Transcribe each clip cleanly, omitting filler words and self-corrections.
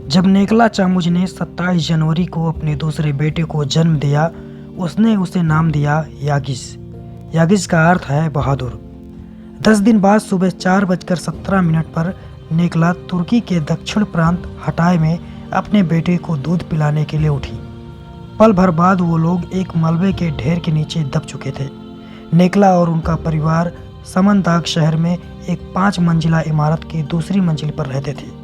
जब नेकला चामुज ने 27 जनवरी को अपने दूसरे बेटे को जन्म दिया, उसने उसे नाम दिया यागिज। यागिज का अर्थ है बहादुर। 10 दिन बाद सुबह 4:17 पर नेकला तुर्की के दक्षिण प्रांत हटाय में अपने बेटे को दूध पिलाने के लिए उठी। पल भर बाद वो लोग एक मलबे के ढेर के नीचे दब चुके थे। नेकला और उनका परिवार समनदाग शहर में एक 5 मंजिला इमारत की दूसरी मंजिल पर रहते थे।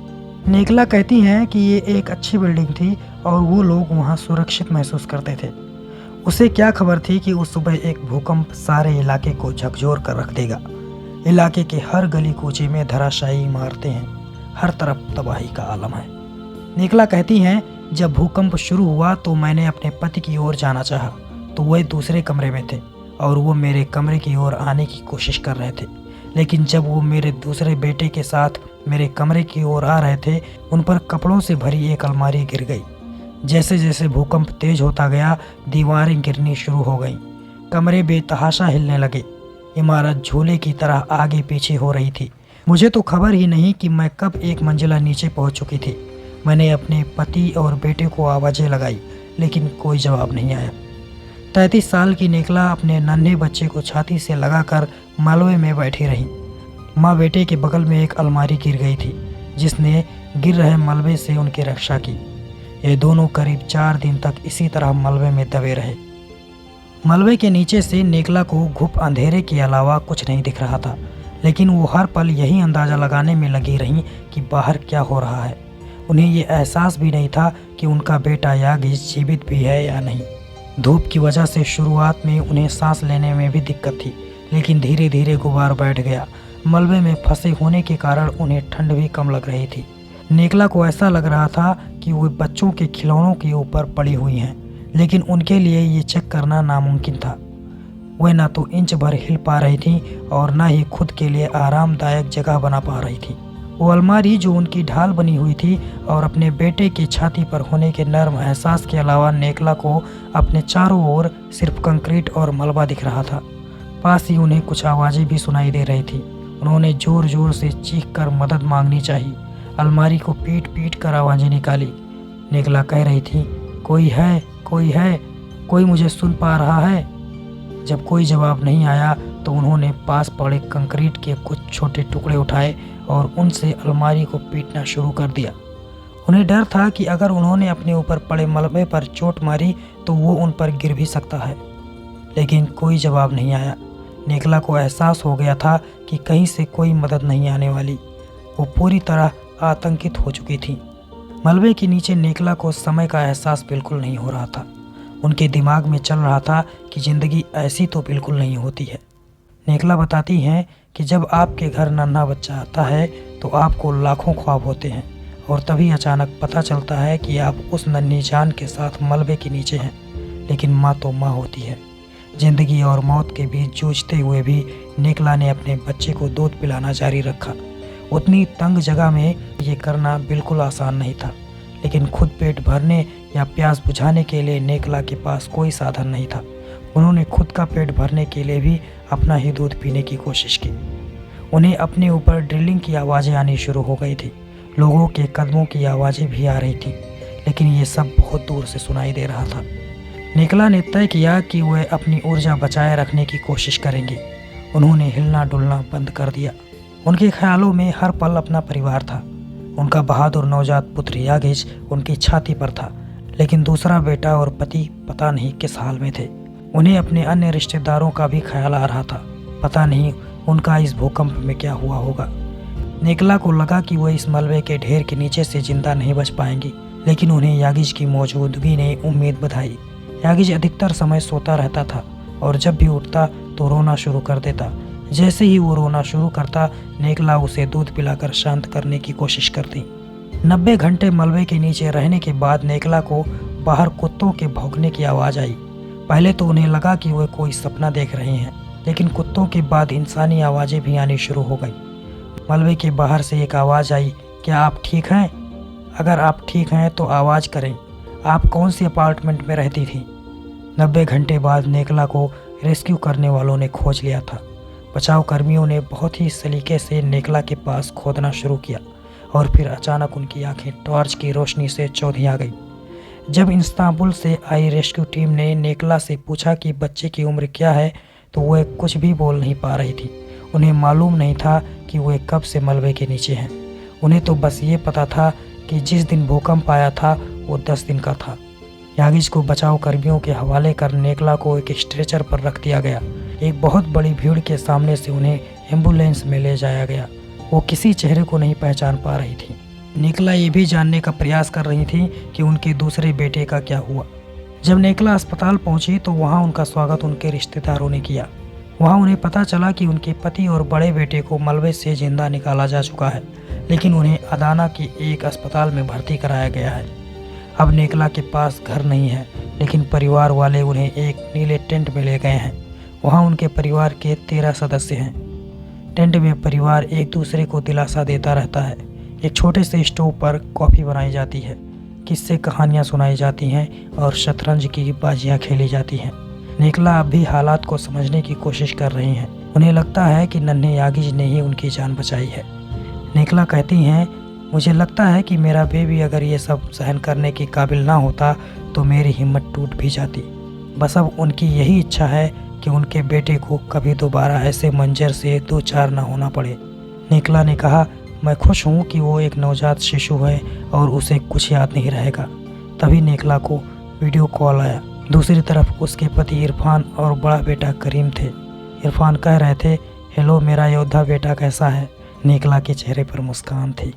नेकला कहती हैं कि ये एक अच्छी बिल्डिंग थी और वो लोग वहाँ सुरक्षित महसूस करते थे। उसे क्या खबर थी कि उस सुबह एक भूकंप सारे इलाके को झकझोर कर रख देगा। इलाके के हर गली कूचे में धराशायी इमारतें हैं, हर तरफ तबाही का आलम है। नेकला कहती हैं, जब भूकंप शुरू हुआ तो मैंने अपने पति की ओर जाना चाहा तो वह दूसरे कमरे में थे और वो मेरे कमरे की ओर आने की कोशिश कर रहे थे, लेकिन जब वो मेरे दूसरे बेटे के साथ मेरे कमरे की ओर आ रहे थे, उन पर कपड़ों से भरी एक अलमारी गिर गई। जैसे जैसे भूकंप तेज होता गया, दीवारें गिरनी शुरू हो गईं, कमरे बेतहाशा हिलने लगे, इमारत झूले की तरह आगे पीछे हो रही थी। मुझे तो खबर ही नहीं कि मैं कब एक मंजिला नीचे पहुंच चुकी थी। मैंने अपने पति और बेटे को आवाज़ें लगाई, लेकिन कोई जवाब नहीं आया। 33 साल की नेकला अपने नन्हे बच्चे को छाती से लगाकर मलबे में बैठी रही। माँ बेटे के बगल में एक अलमारी गिर गई थी, जिसने गिर रहे मलबे से उनकी रक्षा की। ये दोनों करीब 4 दिन तक इसी तरह मलबे में दबे रहे। मलबे के नीचे से नेकला को घुप अंधेरे के अलावा कुछ नहीं दिख रहा था, लेकिन वो हर पल यही अंदाज़ा लगाने में लगी रहीं कि बाहर क्या हो रहा है। उन्हें ये एहसास भी नहीं था कि उनका बेटा यागिज जीवित भी है या नहीं। धूप की वजह से शुरुआत में उन्हें सांस लेने में भी दिक्कत थी, लेकिन धीरे धीरे गुबार बैठ गया। मलबे में फंसे होने के कारण उन्हें ठंड भी कम लग रही थी। नेकला को ऐसा लग रहा था कि वो बच्चों के खिलौनों के ऊपर पड़ी हुई हैं, लेकिन उनके लिए ये चेक करना नामुमकिन था। वह न तो इंच भर हिल पा रही थी और न ही खुद के लिए आरामदायक जगह बना पा रही थी। वो अलमारी जो उनकी ढाल बनी हुई थी और अपने बेटे की छाती पर होने के नर्म एहसास के अलावा नेकला को अपने चारों ओर सिर्फ कंक्रीट और मलबा दिख रहा था। पास ही उन्हें कुछ आवाज़ें भी सुनाई दे रही थी। उन्होंने जोर जोर से चीख कर मदद मांगनी चाहिए। अलमारी को पीट पीट कर आवाज़ें निकाली। नेकला कह रही थी, कोई है, कोई है, कोई मुझे सुन पा रहा है। जब कोई जवाब नहीं आया तो उन्होंने पास पड़े कंक्रीट के कुछ छोटे टुकड़े उठाए और उनसे अलमारी को पीटना शुरू कर दिया। उन्हें डर था कि अगर उन्होंने अपने ऊपर पड़े मलबे पर चोट मारी तो वो उन पर गिर भी सकता है, लेकिन कोई जवाब नहीं आया। नेकला को एहसास हो गया था कि कहीं से कोई मदद नहीं आने वाली। वो पूरी तरह आतंकित हो चुकी थी। मलबे के नीचे नेकला को समय का एहसास बिल्कुल नहीं हो रहा था। उनके दिमाग में चल रहा था कि ज़िंदगी ऐसी तो बिल्कुल नहीं होती है। नेकला बताती हैं कि जब आपके घर नन्हा बच्चा आता है तो आपको लाखों ख्वाब होते हैं और तभी अचानक पता चलता है कि आप उस नन्ही जान के साथ मलबे के नीचे हैं। लेकिन माँ तो माँ होती है। जिंदगी और मौत के बीच जूझते हुए भी नेकला ने अपने बच्चे को दूध पिलाना जारी रखा। उतनी तंग जगह में ये करना बिल्कुल आसान नहीं था, लेकिन खुद पेट भरने या प्यास बुझाने के लिए नेकला के पास कोई साधन नहीं था। उन्होंने खुद का पेट भरने के लिए भी अपना ही दूध पीने की कोशिश की। उन्हें अपने ऊपर ड्रिलिंग की आवाज़ें आनी शुरू हो गई थी। लोगों के कदमों की आवाज़ें भी आ रही थी, लेकिन ये सब बहुत दूर से सुनाई दे रहा था। नेकला ने तय किया कि वह अपनी ऊर्जा बचाए रखने की कोशिश करेंगे। उन्होंने हिलना डुलना बंद कर दिया। उनके ख्यालों में हर पल अपना परिवार था। उनका बहादुर नवजात पुत्र यागिज उनकी छाती पर था, लेकिन दूसरा बेटा और पति पता नहीं किस हाल में थे। उन्हें अपने अन्य रिश्तेदारों का भी ख्याल आ रहा था। पता नहीं उनका इस भूकंप में क्या हुआ होगा। नेकला को लगा कि वह इस मलबे के ढेर के नीचे से जिंदा नहीं बच पाएंगी, लेकिन उन्हें यागिज की मौजूदगी ने उम्मीद बधाई। यागिज अधिकतर समय सोता रहता था और जब भी उठता तो रोना शुरू कर देता। जैसे ही वो रोना शुरू करता, नेकला उसे दूध पिलाकर शांत करने की कोशिश करती। 90 घंटे मलबे के नीचे रहने के बाद नेकला को बाहर कुत्तों के भौंकने की आवाज़ आई। पहले तो उन्हें लगा कि वे कोई सपना देख रहे हैं, लेकिन कुत्तों के बाद इंसानी आवाज़ें भी आनी शुरू हो गई। मलबे के बाहर से एक आवाज़ आई, क्या आप ठीक हैं? अगर आप ठीक हैं तो आवाज़ करें। आप कौन सी अपार्टमेंट में रहती थी? 90 घंटे बाद नेकला को रेस्क्यू करने वालों ने खोज लिया था। बचाव कर्मियों ने बहुत ही सलीके से नेकला के पास खोदना शुरू किया और फिर अचानक उनकी आंखें टॉर्च की रोशनी से चौंधिया गई। जब इस्तांबुल से आई रेस्क्यू टीम ने नेकला से पूछा कि बच्चे की उम्र क्या है, तो वह कुछ भी बोल नहीं पा रही थी। उन्हें मालूम नहीं था कि वे कब से मलबे के नीचे हैं। उन्हें तो बस ये पता था कि जिस दिन भूकंप आया था वो 10 दिन का था। यागिज को बचाव कर्मियों के हवाले कर नेकला को एक स्ट्रेचर पर रख दिया गया। एक बहुत बड़ी भीड़ के सामने से उन्हें एम्बुलेंस में ले जाया गया। वो किसी चेहरे को नहीं पहचान पा रही थी। नेकला ये भी जानने का प्रयास कर रही थी कि उनके दूसरे बेटे का क्या हुआ। जब नेकला अस्पताल पहुंची तो वहां उनका स्वागत उनके रिश्तेदारों ने किया। वहां उन्हें पता चला कि उनके पति और बड़े बेटे को मलबे से जिंदा निकाला जा चुका है, लेकिन उन्हें अदाना के एक अस्पताल में भर्ती कराया गया है। अब नेकला के पास घर नहीं है, लेकिन परिवार वाले उन्हें एक नीले टेंट में ले गए हैं। वहाँ उनके परिवार के 13 सदस्य हैं। टेंट में परिवार एक दूसरे को दिलासा देता रहता है। एक छोटे से स्टोव पर कॉफ़ी बनाई जाती है, किस्से कहानियाँ सुनाई जाती हैं और शतरंज की बाजियाँ खेली जाती हैं। नेकला अब भी हालात को समझने की कोशिश कर रही हैं। उन्हें लगता है कि नन्हे यागिज ने ही उनकी जान बचाई है। नेकला कहती हैं, मुझे लगता है कि मेरा बेबी अगर ये सब सहन करने के काबिल ना होता तो मेरी हिम्मत टूट भी जाती। बस अब उनकी यही इच्छा है कि उनके बेटे को कभी दोबारा ऐसे मंजर से दो चार ना होना पड़े। नेकला ने कहा, मैं खुश हूँ कि वो एक नवजात शिशु है और उसे कुछ याद नहीं रहेगा। तभी नेकला को वीडियो कॉल आया। दूसरी तरफ उसके पति इरफान और बड़ा बेटा करीम थे। इरफान कह रहे थे, हेलो मेरा योद्धा बेटा कैसा है। नेकला के चेहरे पर मुस्कान थी।